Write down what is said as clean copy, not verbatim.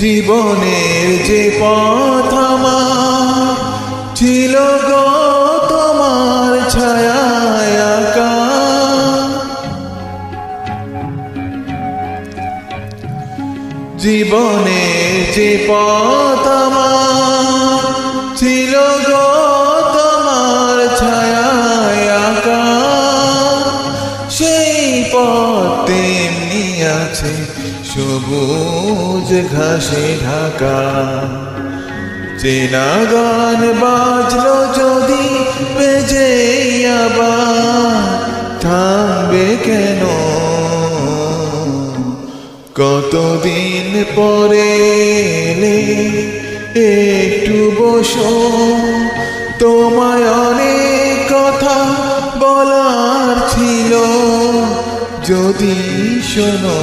জীবনের যে পথ আমার ছিল গো তোমার ছায়ায় আঁকা, জীবনের যে পথ আমার ছিল গো তোমার ছায়ায় আঁকা, সেই পথ তেমনি আছে সবুজ ঘাসে ঢাকা। চেনা গান বাজলো যদি বেজে আবার থামবে কেন? কতদিন পরে এলে একটু বসো, তোমায় অনেক কথা বলার ছিল যদি শোনো।